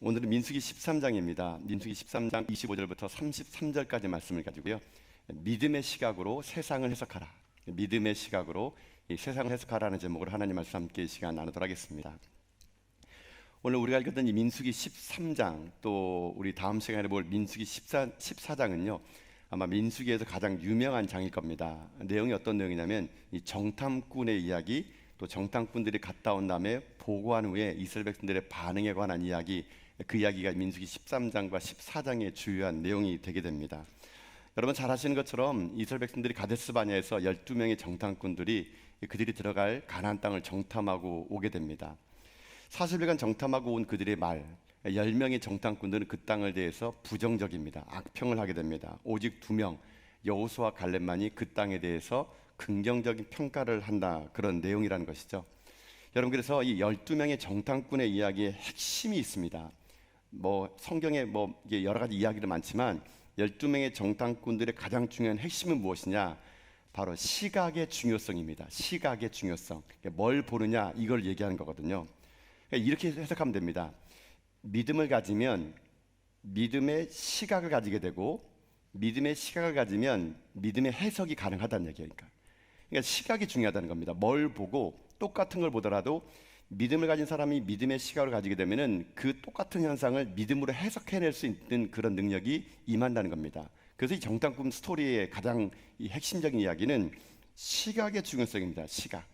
오늘은 민수기 13장입니다. 민수기 13장 25절부터 33절까지 말씀을 가지고요. 믿음의 시각으로 세상을 해석하라. 믿음의 시각으로 이 세상을 해석하라는 제목으로 하나님 말씀 함께 시간 나누도록 하겠습니다. 오늘 우리가 읽었던 이 민수기 13장 또 우리 다음 시간에 볼 민수기 14장은요. 아마 민수기에서 가장 유명한 장일 겁니다. 내용이 어떤 내용이냐면 이 정탐꾼의 이야기, 또 정탐꾼들이 갔다 온 다음에 보고한 후에 이스라엘 백성들의 반응에 관한 이야기, 그 이야기가 민수기 13장과 14장의 주요한 내용이 되게 됩니다. 여러분 잘 아시는 것처럼 이스라엘 백성들이 가데스 바냐에서 12명의 정탐꾼들이 그들이 들어갈 가나안 땅을 정탐하고 오게 됩니다. 40일간 정탐하고 온 그들의 말, 10명의 정탐꾼들은 그 땅을 대해서 부정적입니다. 악평을 하게 됩니다. 오직 2명 여호수아와 갈렙만이 그 땅에 대해서 긍정적인 평가를 한다, 그런 내용이라는 것이죠. 여러분, 그래서 이 12명의 정탐꾼의 이야기에 핵심이 있습니다. 성경에 이게 여러 가지 이야기도 많지만 12명의 정탐꾼들의 가장 중요한 핵심은 무엇이냐? 바로 시각의 중요성입니다. 시각의 중요성. 뭘 보느냐, 이걸 얘기하는 거거든요. 이렇게 해석하면 됩니다. 믿음을 가지면 믿음의 시각을 가지게 되고, 믿음의 시각을 가지면 믿음의 해석이 가능하다는 얘기예요. 그러니까 시각이 중요하다는 겁니다. 뭘 보고 똑같은 걸 보더라도 믿음을 가진 사람이 믿음의 시각을 가지게 되면은 그 똑같은 현상을 믿음으로 해석해낼 수 있는 그런 능력이 임한다는 겁니다. 그래서 이 정탐꾼 스토리의 가장 이 핵심적인 이야기는 시각의 중요성입니다. 시각.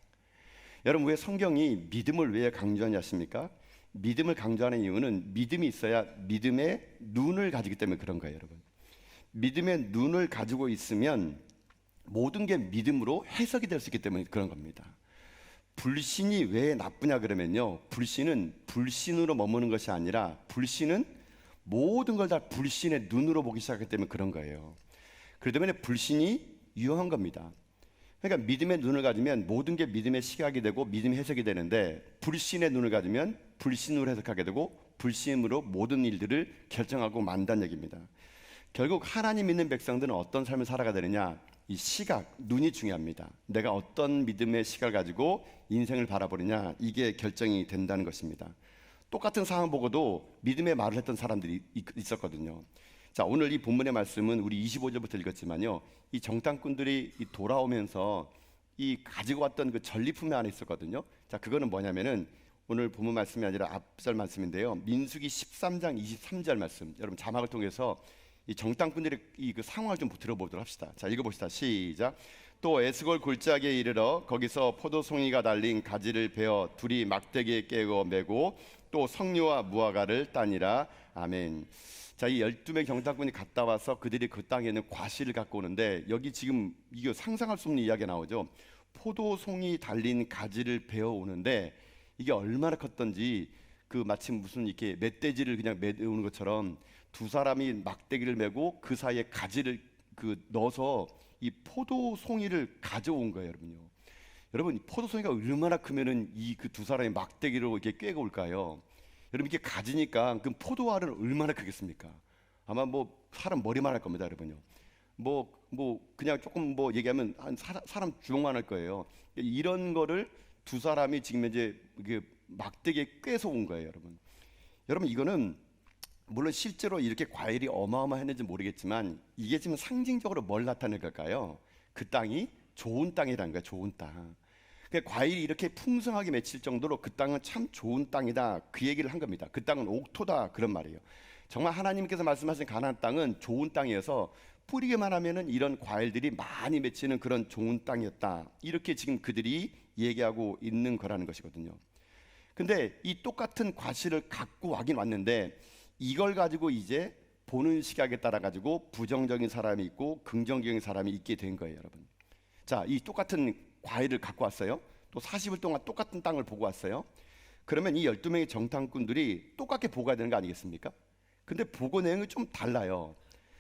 여러분, 왜 성경이 믿음을 왜 강조하냐 하십니까? 믿음을 강조하는 이유는 믿음이 있어야 믿음의 눈을 가지기 때문에 그런 거예요, 여러분. 믿음의 눈을 가지고 있으면 모든 게 믿음으로 해석이 될 수 있기 때문에 그런 겁니다. 불신이 왜 나쁘냐 그러면요, 불신은 불신으로 머무는 것이 아니라 불신은 모든 걸 다 불신의 눈으로 보기 시작하기 때문에 그런 거예요. 그렇기 때문에 불신이 위험한 겁니다. 그러니까 믿음의 눈을 가지면 모든 게 믿음의 시각이 되고 믿음의 해석이 되는데, 불신의 눈을 가지면 불신으로 해석하게 되고 불신으로 모든 일들을 결정하고 만다는 얘기입니다. 결국 하나님 믿는 백성들은 어떤 삶을 살아가야 되느냐? 이 시각, 눈이 중요합니다. 내가 어떤 믿음의 시각을 가지고 인생을 바라보느냐, 이게 결정이 된다는 것입니다. 똑같은 상황 보고도 믿음의 말을 했던 사람들이 있었거든요. 자, 오늘 이 본문의 말씀은 우리 25절부터 읽었지만요, 이 정탐꾼들이 돌아오면서 이 가지고 왔던 그 전리품이 안에 있었거든요. 자, 그거는 뭐냐면은 오늘 본문 말씀이 아니라 앞절 말씀인데요, 민수기 13장 23절 말씀, 여러분 자막을 통해서 이 정탐꾼들의 그 상황을 좀 들어보도록 합시다. 자, 읽어봅시다. 시작. 또 에스골 골짜기에 이르러 거기서 포도송이가 달린 가지를 베어 둘이 막대기에 깨고 메고 또 석류와 무화과를 따니라. 아멘. 자, 이 12명 정탐꾼이 갔다 와서 그들이 그 땅에 있는 과실을 갖고 오는데, 여기 지금 이거 상상할 수 없는 이야기가 나오죠. 포도송이 달린 가지를 베어 오는데 이게 얼마나 컸던지, 그 마침 무슨 이렇게 멧돼지를 그냥 메우는 것처럼 두 사람이 막대기를 메고 그 사이에 가지를 넣어서 이 포도송이를 가져온 거예요, 여러분요. 여러분, 이 포도송이가 얼마나 크면은 이 그 두 사람이 막대기로 이렇게 꿰고 올까요? 여러분, 이게 가지니까 그 포도알은 얼마나 크겠습니까? 아마 사람 머리만 할 겁니다, 여러분요. 그냥 조금 얘기하면 한 사람 주먹만 할 거예요. 이런 거를 두 사람이 지금 이제 막대기에 꿰서 온 거예요, 여러분. 여러분, 이거는 물론 실제로 이렇게 과일이 어마어마했는지 모르겠지만 이게 지금 상징적으로 뭘 나타낼 걸까요? 그 땅이 좋은 땅이라는 거예요. 좋은 땅. 그러니까 과일이 이렇게 풍성하게 맺힐 정도로 그 땅은 참 좋은 땅이다, 그 얘기를 한 겁니다. 그 땅은 옥토다, 그런 말이에요. 정말 하나님께서 말씀하신 가나안 땅은 좋은 땅이어서 뿌리기만 하면은 이런 과일들이 많이 맺히는 그런 좋은 땅이었다, 이렇게 지금 그들이 얘기하고 있는 거라는 것이거든요. 근데 이 똑같은 과실을 갖고 와긴 왔는데 이걸 가지고 이제 보는 시각에 따라 가지고 부정적인 사람이 있고 긍정적인 사람이 있게 된 거예요, 여러분. 자, 이 똑같은 과일을 갖고 왔어요. 또 40일 동안 똑같은 땅을 보고 왔어요. 그러면 이 12명의 정탐꾼들이 똑같게 보고해야 되는 거 아니겠습니까? 근데 보고 내용이 좀 달라요.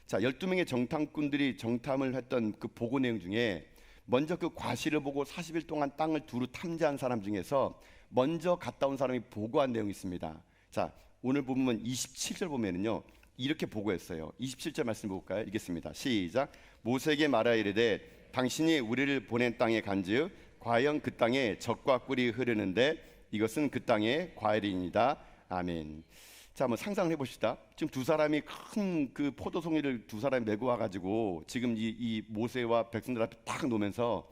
자, 12명의 정탐꾼들이 정탐을 했던 그 보고 내용 중에 먼저 그 과실을 보고 40일 동안 땅을 두루 탐지한 사람 중에서 먼저 갔다 온 사람이 보고한 내용이 있습니다. 자, 오늘 보면 27절 보면은요, 이렇게 보고했어요. 27절 말씀 볼까요? 읽겠습니다. 시작. 모세에게 말하여 이르되 당신이 우리를 보낸 땅에 간즉 과연 그 땅에 젖과 꿀이 흐르는데 이것은 그 땅의 과일이니이다. 아멘. 자, 한번 상상을 해봅시다. 지금 두 사람이 큰 그 포도송이를 두 사람이 메고 와가지고 지금 이 모세와 백성들 앞에 딱 놓으면서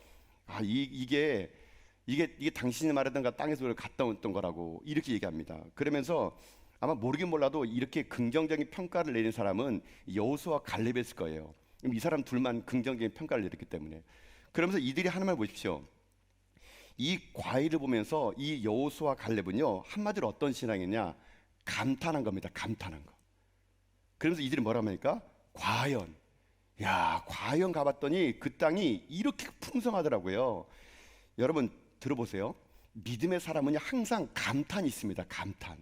이게 당신이 말했던 그 땅에서 갔다 왔던 거라고 이렇게 얘기합니다. 그러면서 아마 모르긴 몰라도 이렇게 긍정적인 평가를 내린 사람은 여호수아와 갈렙이었을 거예요. 이 사람 둘만 긍정적인 평가를 내렸기 때문에. 그러면서 이들이 하는 말 보십시오. 이 과일을 보면서 이 여호수아와 갈렙은요, 한마디로 어떤 신앙이냐, 감탄한 겁니다. 감탄한 거. 그러면서 이들이 뭐라고 하니까 과연, 야, 과연 가봤더니 그 땅이 이렇게 풍성하더라고요. 여러분 들어보세요. 믿음의 사람은 항상 감탄이 있습니다. 감탄.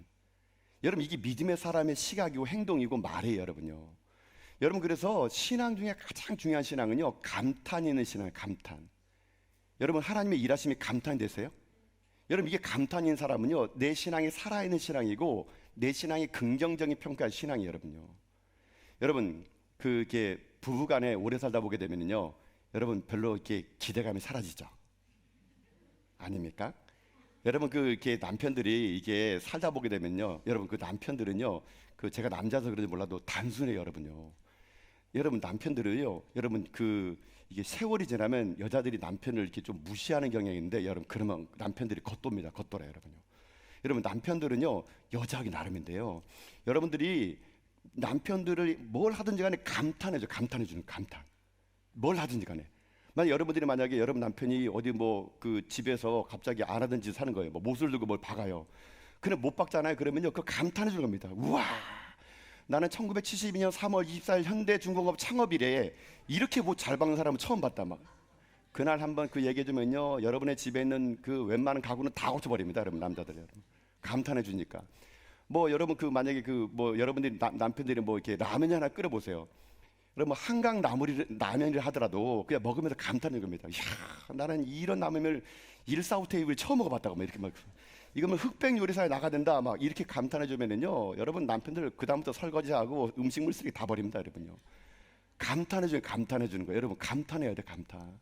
여러분 이게 믿음의 사람의 시각이고 행동이고 말이에요, 여러분요. 여러분 그래서 신앙 중에 가장 중요한 신앙은요, 감탄이 있는 신앙이에요. 감탄. 여러분 하나님의 일하심이 감탄이 되세요? 여러분 이게 감탄인 사람은요, 내 신앙이 살아있는 신앙이고 내 신앙이 긍정적인 평가의 신앙이에요, 여러분요. 여러분 그게 부부간에 오래 살다 보게 되면요, 여러분 별로 이렇게 기대감이 사라지죠. 아닙니까? 여러분 이렇게 남편들이 이게 살다 보게 되면요, 여러분 그 남편들은요, 그 제가 남자서 그런지 몰라도 단순해요, 여러분요. 여러분 남편들은요, 여러분 이게 세월이 지나면 여자들이 남편을 이렇게 좀 무시하는 경향이 있는데, 여러분 그러면 남편들이 겉돕니다. 겉돌아요, 여러분요. 여러분 남편들은요, 여자하기 나름인데요, 여러분들이 남편들을 뭘 하든지 간에 감탄해줘. 감탄해주는 감탄. 뭘 하든지 간에. 여러분들이 만약에 여러분 남편이 어디 그 집에서 갑자기 안 하던 짓을 하는 거예요. 뭐 못을 들고 뭘 박아요. 근데 못 박잖아요. 그러면요, 그 감탄해 주는 겁니다. 우와, 나는 1972년 3월 24일 현대중공업 창업일에 이렇게 못 잘 박는 사람은 처음 봤다. 막 그날 한번 그 얘기해 주면요, 여러분의 집에 있는 그 웬만한 가구는 다 고쳐버립니다. 여러분 남자들 여러분 감탄해 주니까. 뭐 여러분 만약에 여러분들이 남편들이 뭐 이렇게 라면 하나 끓여 보세요. 그러면 한강 라면을 하더라도 그냥 먹으면서 감탄하는 겁니다. 이야, 나는 이런 라면을 145 테이블 처음 먹어봤다고 막 이렇게 막, 이거면 흑백 요리사에 나가야 된다 막 이렇게 감탄해 주면은요, 여러분 남편들 그 다음부터 설거지하고 음식물 쓰레기 다 버립니다, 여러분요. 감탄해 주는 거예요. 여러분 감탄해야 돼, 감탄.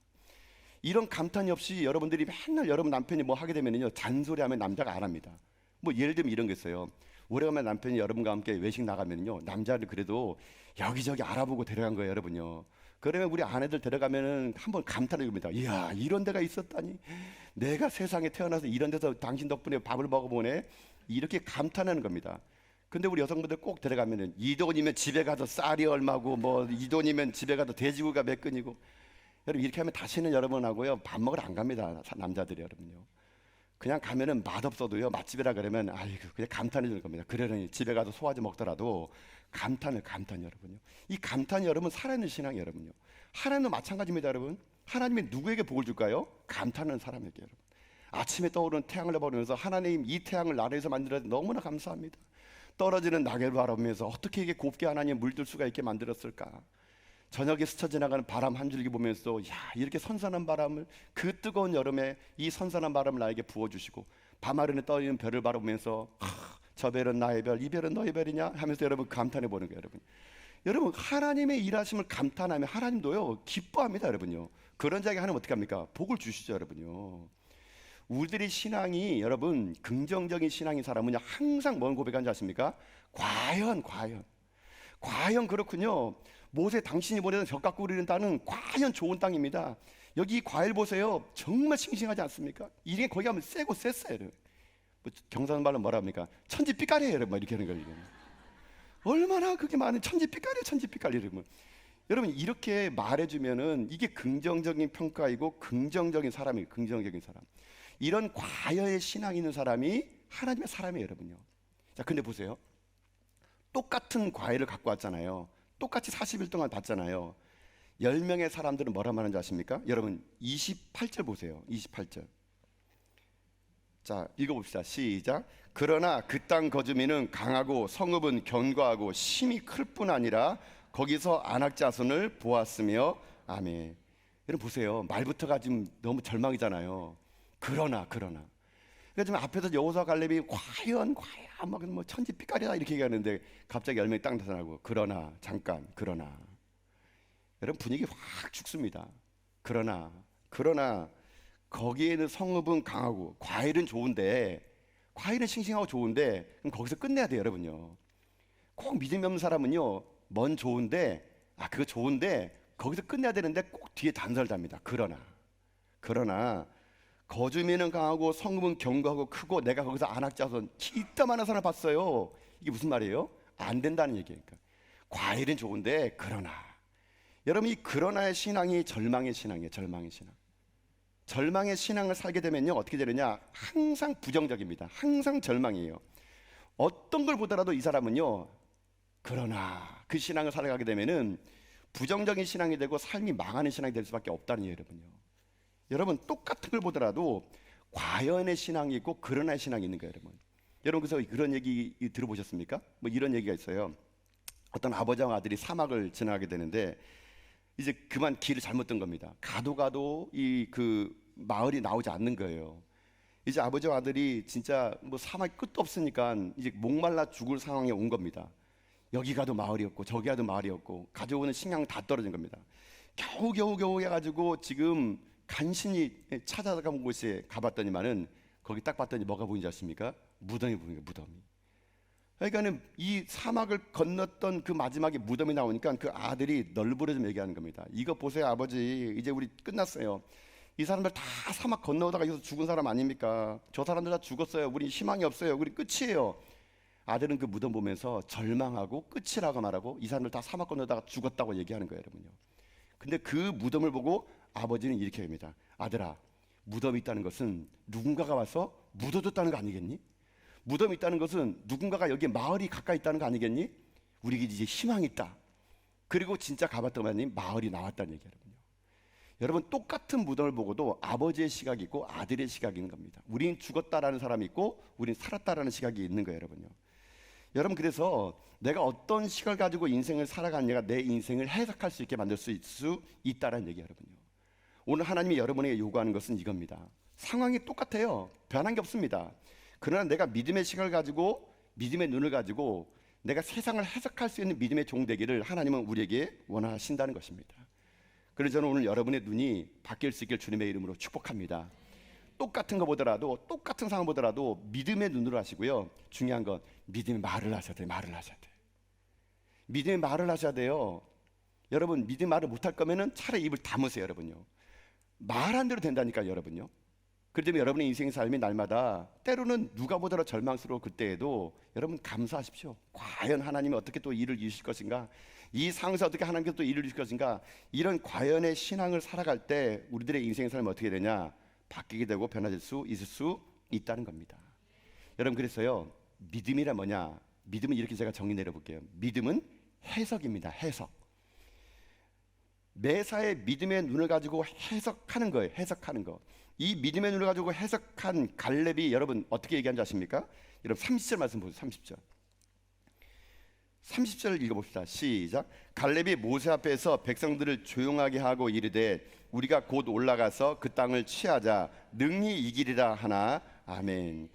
이런 감탄이 없이 여러분들이 맨날 여러분 남편이 뭐 하게 되면은요, 잔소리하면 남자가 안 합니다. 뭐 예를 들면 이런 게 있어요. 오래간만에 남편이 여러분과 함께 외식 나가면요, 남자를 그래도 여기저기 알아보고 데려간 거예요, 여러분요. 그러면 우리 아내들 데려가면은 한번 감탄해 줍니다. 이야, 이런 데가 있었다니. 내가 세상에 태어나서 이런 데서 당신 덕분에 밥을 먹어보네. 이렇게 감탄하는 겁니다. 근데 우리 여성분들 꼭 데려가면은 이 돈이면 집에 가서 쌀이 얼마고, 뭐 이 돈이면 집에 가서 돼지고기가 몇 근이고. 여러분 이렇게 하면 다시는 여러분하고요 밥 먹으러 안 갑니다, 남자들이. 여러분요, 그냥 가면은 맛없어도요, 맛집이라 그러면 아이고 그냥 감탄해 주는 겁니다. 그러려니 집에 가서 소화제 먹더라도 감탄 여러분요. 이 감탄이 여러분 살아있는 신앙이 여러분요. 하나님도 마찬가지입니다, 여러분. 하나님이 누구에게 복을 줄까요? 감탄하는 사람에게. 여러분 아침에 떠오르는 태양을 바라보면서 하나님, 이 태양을 나라에서 만들어서 너무나 감사합니다. 떨어지는 낙엽을 바라보면서 어떻게 이게 곱게 하나님 물들 수가 있게 만들었을까. 저녁에 스쳐 지나가는 바람 한 줄기 보면서, 야, 이렇게 선선한 바람을, 그 뜨거운 여름에 이 선선한 바람을 나에게 부어주시고, 밤하늘에 떠있는 별을 바라보면서, 저 별은 나의 별, 이 별은 너의 별이냐 하면서 여러분 감탄해 보는 거예요, 여러분. 여러분 하나님의 일하심을 감탄하면 하나님도요 기뻐합니다, 여러분요. 그런 자에게 하나님 어떻게 합니까? 복을 주시죠, 여러분요. 우리들의 신앙이, 여러분 긍정적인 신앙인 사람은 항상 뭔 고백하는지 아십니까? 과연 그렇군요. 모세, 당신이 보내던 벽 갖고 우리는 땅은 과연 좋은 땅입니다. 여기 과일 보세요. 정말 싱싱하지 않습니까? 이게 거기 가면 세고 셌어요. 뭐 경상 말로 뭐라 합니까? 천지빛깔이에요. 뭐 이렇게 하는 거예요. 얼마나 그게 많은 천지빛깔이 이러면. 여러분 이렇게 말해주면은 이게 긍정적인 평가이고 긍정적인 사람이에요. 긍정적인 사람. 이런 과여의 신앙이 있는 사람이 하나님의 사람이에요, 여러분요. 자, 근데 보세요. 똑같은 과일을 갖고 왔잖아요. 똑같이 40일 동안 봤잖아요. 10명의 사람들은 뭐라 말하는지 아십니까? 여러분 28절 보세요. 28절. 자, 읽어봅시다. 시작. 그러나 그 땅 거주민은 강하고 성읍은 견고하고 힘이 클 뿐 아니라 거기서 안악 자손을 보았으며. 아멘. 여러분 보세요. 말부터가 지금 너무 절망이잖아요. 그러나 그러니까 지금 앞에서 여호수아 갈렙이 과연 막 뭐 천지빛깔이다 이렇게 얘기하는데 갑자기 10명이 땅 나타나고, 그러나 잠깐, 그러나. 여러분 분위기 확 죽습니다. 그러나 거기에는 성읍은 강하고 과일은 좋은데, 과일은 싱싱하고 좋은데, 그럼 거기서 끝내야 돼요, 여러분요. 꼭 믿음이 없는 사람은요, 뭔 좋은데, 그거 좋은데 거기서 끝내야 되는데 꼭 뒤에 단서를 답니다. 그러나 거주민은 강하고 성읍은 견고하고 크고 내가 거기서 안악자손 이따만한 사람 봤어요. 이게 무슨 말이에요? 안 된다는 얘기예요. 그러니까 과일은 좋은데 그러나, 여러분 이 그러나의 신앙이 절망의 신앙이에요. 절망의 신앙을 살게 되면요 어떻게 되느냐, 항상 부정적입니다. 항상 절망이에요. 어떤 걸 보더라도 이 사람은요, 그러나 그 신앙을 살아가게 되면은 부정적인 신앙이 되고 삶이 망하는 신앙이 될 수밖에 없다는 얘기예요. 여러분 똑같은 걸 보더라도 과연의 신앙이 있고 그러나의 신앙이 있는 거예요. 여러분 그래서 그런 얘기 들어보셨습니까? 뭐 이런 얘기가 있어요. 어떤 아버지와 아들이 사막을 지나가게 되는데 이제 그만 길을 잘못 든 겁니다. 가도 이 그 마을이 나오지 않는 거예요. 이제 아버지와 아들이 진짜 뭐 사막이 끝도 없으니까 이제 목말라 죽을 상황에 온 겁니다. 여기 가도 마을이었고 저기 가도 마을이었고 가져오는 식량 다 떨어진 겁니다. 겨우 해가지고 지금 간신히 찾아간 곳에 가봤더니만은 거기 딱 봤더니 뭐가 보이는지 아십니까? 무덤이 보이는 거예요. 무덤이. 그러니까는 이 사막을 건넜던 그 마지막에 무덤이 나오니까 그 아들이 널브러져 얘기하는 겁니다. 이거 보세요 아버지, 이제 우리 끝났어요. 이 사람들 다 사막 건너다가 여기서 죽은 사람 아닙니까? 저 사람들 다 죽었어요. 우리 희망이 없어요. 우리 끝이에요. 아들은 그 무덤 보면서 절망하고 끝이라고 말하고 이 사람들 다 사막 건너다가 죽었다고 얘기하는 거예요, 여러분요. 근데 그 무덤을 보고 아버지는 이렇게 합니다. 아들아, 무덤이 있다는 것은 누군가가 와서 묻어줬다는 거 아니겠니? 무덤이 있다는 것은 누군가가 여기 마을이 가까이 있다는 거 아니겠니? 우리에게 이제 희망이 있다. 그리고 진짜 가봤더니 마을이 나왔다는 얘기예요. 여러분 똑같은 무덤을 보고도 아버지의 시각이 있고 아들의 시각이 있는 겁니다. 우린 죽었다라는 사람이 있고 우린 살았다라는 시각이 있는 거예요, 여러분요. 여러분 그래서 내가 어떤 시각을 가지고 인생을 살아가느냐가 내 인생을 해석할 수 있게 만들 수 있다라는 얘기예요, 여러분요. 오늘 하나님이 여러분에게 요구하는 것은 이겁니다. 상황이 똑같아요. 변한 게 없습니다. 그러나 내가 믿음의 시각을 가지고 믿음의 눈을 가지고 내가 세상을 해석할 수 있는 믿음의 종 되기를 하나님은 우리에게 원하신다는 것입니다. 그래서 저는 오늘 여러분의 눈이 바뀔 수 있길 주님의 이름으로 축복합니다. 똑같은 거 보더라도, 똑같은 상황 보더라도 믿음의 눈으로 하시고요. 중요한 건 믿음의 말을 하셔야 돼요. 믿음의 말을 하셔야 돼요. 여러분 믿음의 말을 못할 거면은 차라리 입을 다무세요, 여러분요. 말한 대로 된다니까요, 여러분요. 그렇기 때문에 여러분의 인생의 삶이 날마다 때로는 누가 보더라도 절망스러워 그때에도 여러분 감사하십시오. 과연 하나님이 어떻게 또 일을 이루실 것인가, 이 상황에서 어떻게 하나님께서 또 일을 이루실 것인가, 이런 과연의 신앙을 살아갈 때 우리들의 인생의 삶이 어떻게 되냐, 바뀌게 되고 변화될 수 있을 수 있다는 겁니다. 여러분 그래서요, 믿음이란 뭐냐, 믿음은 이렇게 제가 정리 내려볼게요. 믿음은 해석입니다. 해석. 매사에 믿음의 눈을 가지고 해석하는 거예요. 해석하는 거. 이 믿음의 눈을 가지고 해석한 갈렙이 여러분 어떻게 얘기한지 아십니까? 여러분 30절 말씀 보세요. 30절 읽어봅시다. 시작. 갈렙이 모세 앞에서 백성들을 조용하게 하고 이르되 우리가 곧 올라가서 그 땅을 취하자 능히 이기리라 하나. 아멘.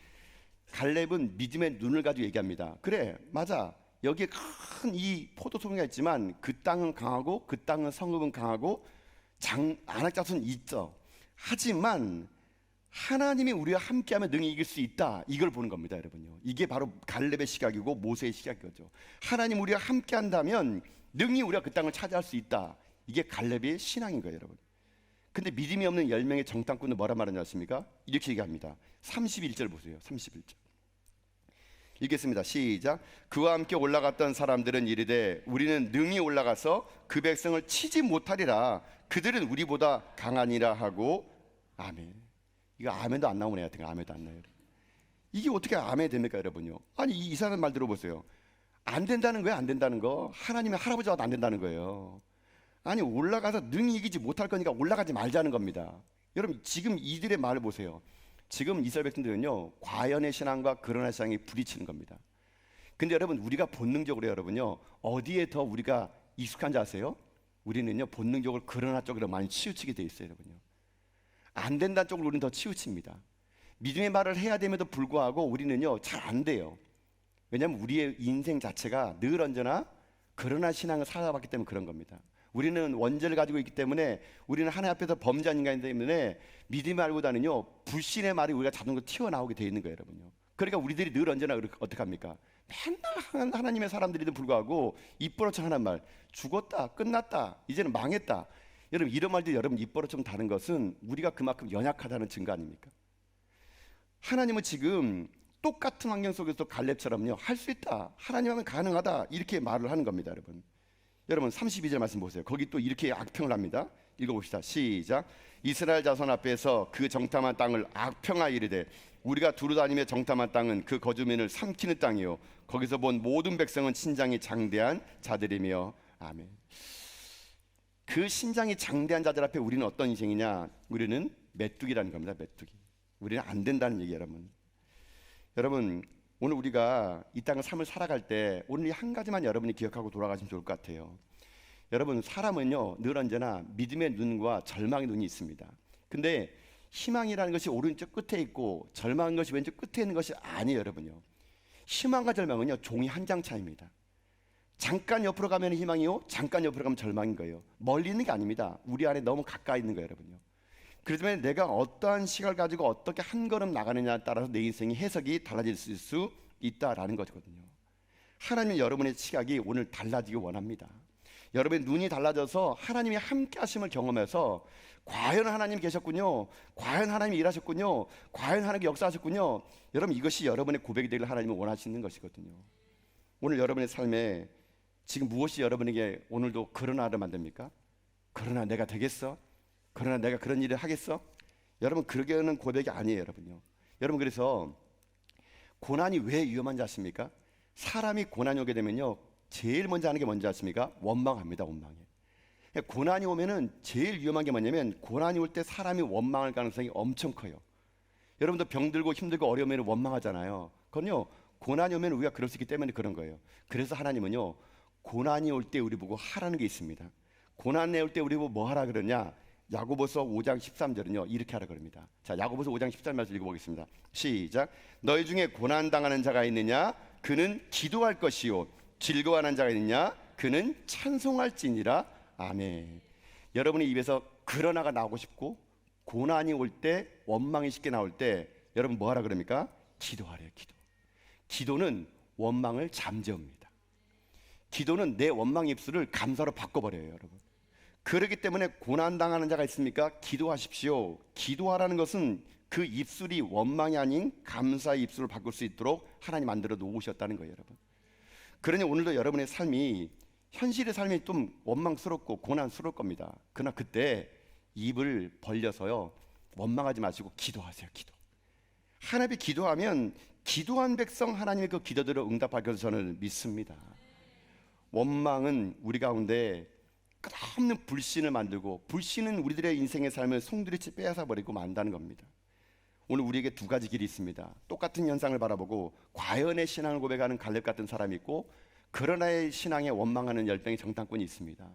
갈렙은 믿음의 눈을 가지고 얘기합니다. 그래, 맞아. 여기에 큰 이 포도송이가 있지만 그 땅은 강하고 그 땅은 성읍은 강하고 안악자손은 있죠. 하지만 하나님이 우리와 함께하면 능히 이길 수 있다. 이걸 보는 겁니다, 여러분요. 이게 바로 갈렙의 시각이고 모세의 시각이죠. 하나님 우리와 함께한다면 능히 우리가 그 땅을 차지할 수 있다. 이게 갈렙의 신앙인 거예요, 여러분. 근데 믿음이 없는 10명의 정탐꾼은 뭐라 말하지 않습니까? 이렇게 얘기합니다. 31절 보세요. 31절 읽겠습니다. 시작. 그와 함께 올라갔던 사람들은 이르되 우리는 능히 올라가서 그 백성을 치지 못하리라. 그들은 우리보다 강하니라 하고. 아멘. 이거 아멘도 안 나오네요. 아멘도 안 나요. 이게 어떻게 아멘 됩니까, 여러분요? 아니 이 사람 말 들어보세요. 안 된다는 거예요. 안 된다는 거. 하나님의 할아버지가 안 된다는 거예요. 아니 올라가서 능히 이기지 못할 거니까 올라가지 말자는 겁니다. 여러분 지금 이들의 말을 보세요. 지금 이스라엘 백성들은요 과연의 신앙과 그러나 신앙이 부딪히는 겁니다. 근데 여러분 우리가 본능적으로 여러분요 어디에 더 우리가 익숙한지 아세요? 우리는요 본능적으로 그러나 쪽으로 많이 치우치게 돼 있어요, 여러분요. 안 된다는 쪽으로 우리는 더 치우칩니다. 믿음의 말을 해야 됨에도 불구하고 우리는요 잘 안 돼요. 왜냐하면 우리의 인생 자체가 늘 언제나 그러나 신앙을 살아봤기 때문에 그런 겁니다. 우리는 원죄를 가지고 있기 때문에 우리는 하나님 앞에서 범죄한 인간이기 때문에 믿음의 말보다는요 불신의 말이 우리가 자동으로 튀어나오게 되어 있는 거예요, 여러분요. 그러니까 우리들이 늘 언제나 어떻게 합니까? 맨날 하나님의 사람들에도 불구하고 입버릇처럼 하는 말, 죽었다, 끝났다, 이제는 망했다. 여러분 이런 말들이 여러분 입버릇처럼 다른 것은 우리가 그만큼 연약하다는 증거 아닙니까? 하나님은 지금 똑같은 환경 속에서 갈렙처럼요, 할 수 있다, 하나님 하면 가능하다, 이렇게 말을 하는 겁니다. 여러분 32절 말씀 보세요. 거기 또 이렇게 악평을 합니다. 읽어봅시다. 시작. 이스라엘 자손 앞에서 그 정탐한 땅을 악평하여 이르되 우리가 두루다니며 정탐한 땅은 그 거주민을 삼키는 땅이요 거기서 본 모든 백성은 신장이 장대한 자들이며. 아멘. 그 신장이 장대한 자들 앞에 우리는 어떤 인생이냐? 우리는 메뚜기라는 겁니다. 메뚜기. 우리는 안 된다는 얘기예요. 여러분 오늘 우리가 이 땅의 삶을 살아갈 때 오늘 이 한 가지만 여러분이 기억하고 돌아가시면 좋을 것 같아요. 여러분 사람은요 늘 언제나 믿음의 눈과 절망의 눈이 있습니다. 근데 희망이라는 것이 오른쪽 끝에 있고 절망한 것이 왼쪽 끝에 있는 것이 아니에요. 여러분요, 희망과 절망은요 종이 한 장 차이입니다. 잠깐 옆으로 가면 희망이요, 잠깐 옆으로 가면 절망인 거예요. 멀리 있는 게 아닙니다. 우리 안에 너무 가까이 있는 거예요. 여러분요, 그렇기 때문에 내가 어떠한 시각을 가지고 어떻게 한 걸음 나가느냐에 따라서 내 인생의 해석이 달라질 수 있다라는 거거든요. 하나님은 여러분의 시각이 오늘 달라지기 원합니다. 여러분의 눈이 달라져서 하나님이 함께 하심을 경험해서 과연 하나님이 계셨군요, 과연 하나님이 일하셨군요, 과연 하나님이 역사하셨군요. 여러분 이것이 여러분의 고백이 되길 하나님은 원하시는 것이거든요. 오늘 여러분의 삶에 지금 무엇이 여러분에게 오늘도 그러나를 만듭니까? 그러나 내가 되겠어? 그러나 내가 그런 일을 하겠어? 여러분 그러게는 고백이 아니에요. 여러분 그래서 고난이 왜 위험한지 아십니까? 사람이 고난이 오게 되면요 제일 먼저 하는 게 뭔지 아십니까? 원망합니다. 원망해. 고난이 오면은 제일 위험한 게 뭐냐면 고난이 올 때 사람이 원망할 가능성이 엄청 커요. 여러분도 병들고 힘들고 어려우면 원망하잖아요. 그건요 고난이 오면 우리가 그럴 수 있기 때문에 그런 거예요. 그래서 하나님은요 고난이 올 때 우리 보고 하라는 게 있습니다. 고난이 올 때 우리 보고 뭐 하라 그러냐? 야고보서 5장 13절은요 이렇게 하라 그럽니다. 자, 야고보서 5장 13절 말씀 읽어보겠습니다. 시작. 너희 중에 고난당하는 자가 있느냐? 그는 기도할 것이요 즐거워하는 자가 있느냐? 그는 찬송할지니라. 아멘. 여러분의 입에서 그러나가 나오고 싶고 고난이 올 때 원망이 쉽게 나올 때 여러분 뭐 하라 그럽니까? 기도하래요. 기도는 원망을 잠재웁니다. 기도는 내 원망 입술을 감사로 바꿔버려요. 여러분 그렇기 때문에 고난당하는 자가 있습니까? 기도하십시오. 기도하라는 것은 그 입술이 원망이 아닌 감사의 입술을 바꿀 수 있도록 하나님 만들어 놓으셨다는 거예요. 여러분 그러니 오늘도 여러분의 삶이 현실의 삶이 좀 원망스럽고 고난스러울 겁니다. 그러나 그때 입을 벌려서요 원망하지 마시고 기도하세요. 하나님이 기도하면 기도한 백성 하나님의 그 기도들을 응답할 것을 저는 믿습니다. 원망은 우리 가운데 끝없는 불신을 만들고 불신은 우리들의 인생의 삶을 송두리째 빼앗아 버리고 만다는 겁니다. 오늘 우리에게 두 가지 길이 있습니다. 똑같은 현상을 바라보고 과연의 신앙을 고백하는 갈렙 같은 사람이 있고 그러나의 신앙에 원망하는 열병의 정탐꾼이 있습니다.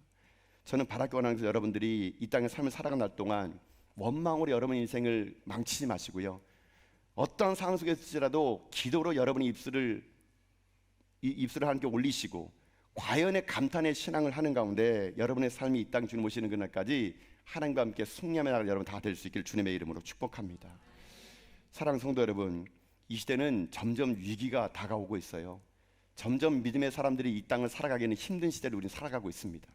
저는 바라기 원하는 것은 여러분들이 이 땅의 삶을 살아가는 날 동안 원망으로 여러분 인생을 망치지 마시고요, 어떤 상황 속에서라도 기도로 여러분의 입술을 하나님께 올리시고 과연의 감탄의 신앙을 하는 가운데 여러분의 삶이 이 땅 주님 오시는 그날까지 하나님과 함께 승리함의 나라를 여러분 다 될 수 있기를 주님의 이름으로 축복합니다. 사랑하는 성도 여러분, 이 시대는 점점 위기가 다가오고 있어요. 점점 믿음의 사람들이 이 땅을 살아가기에는 힘든 시대를 우리는 살아가고 있습니다.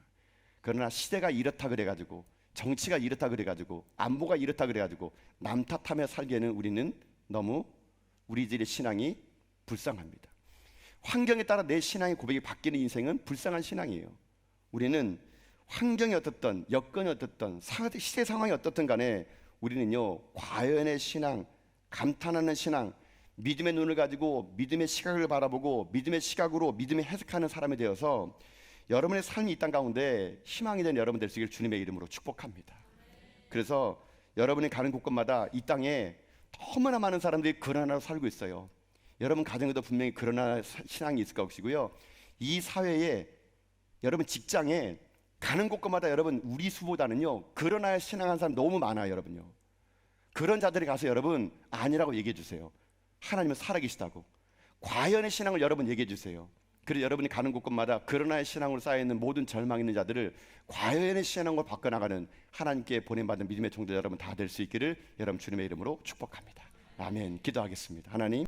그러나 시대가 이렇다 그래가지고 정치가 이렇다 그래가지고 안보가 이렇다 그래가지고 남 탓하며 살기에는 우리는 너무 우리들의 신앙이 불쌍합니다. 환경에 따라 내 신앙의 고백이 바뀌는 인생은 불쌍한 신앙이에요. 우리는 환경이 어떻든 여건이 어떻든 시대 상황이 어떻든 간에 우리는요 과연의 신앙, 감탄하는 신앙, 믿음의 눈을 가지고 믿음의 시각을 바라보고 믿음의 시각으로 믿음을 해석하는 사람이 되어서 여러분의 삶이 이 땅 가운데 희망이 되는 여러분 될 수 있기를 주님의 이름으로 축복합니다. 그래서 여러분이 가는 곳곳마다 이 땅에 너무나 많은 사람들이 그러나로 살고 있어요. 여러분 가정에도 분명히 그러나 신앙이 있을 것이고요, 이 사회에 여러분 직장에 가는 곳곳마다 여러분 우리 수보다는요 그러나의 신앙한 사람 너무 많아요. 여러분요 그런 자들이 가서 여러분 아니라고 얘기해 주세요. 하나님은 살아계시다고 과연의 신앙을 여러분 얘기해 주세요. 그래서 여러분이 가는 곳곳마다 그러나의 신앙으로 쌓여있는 모든 절망 있는 자들을 과연의 신앙으로 바꿔나가는 하나님께 보냄받은 믿음의 종들 여러분 다 될 수 있기를 여러분 주님의 이름으로 축복합니다. 아멘. 기도하겠습니다. 하나님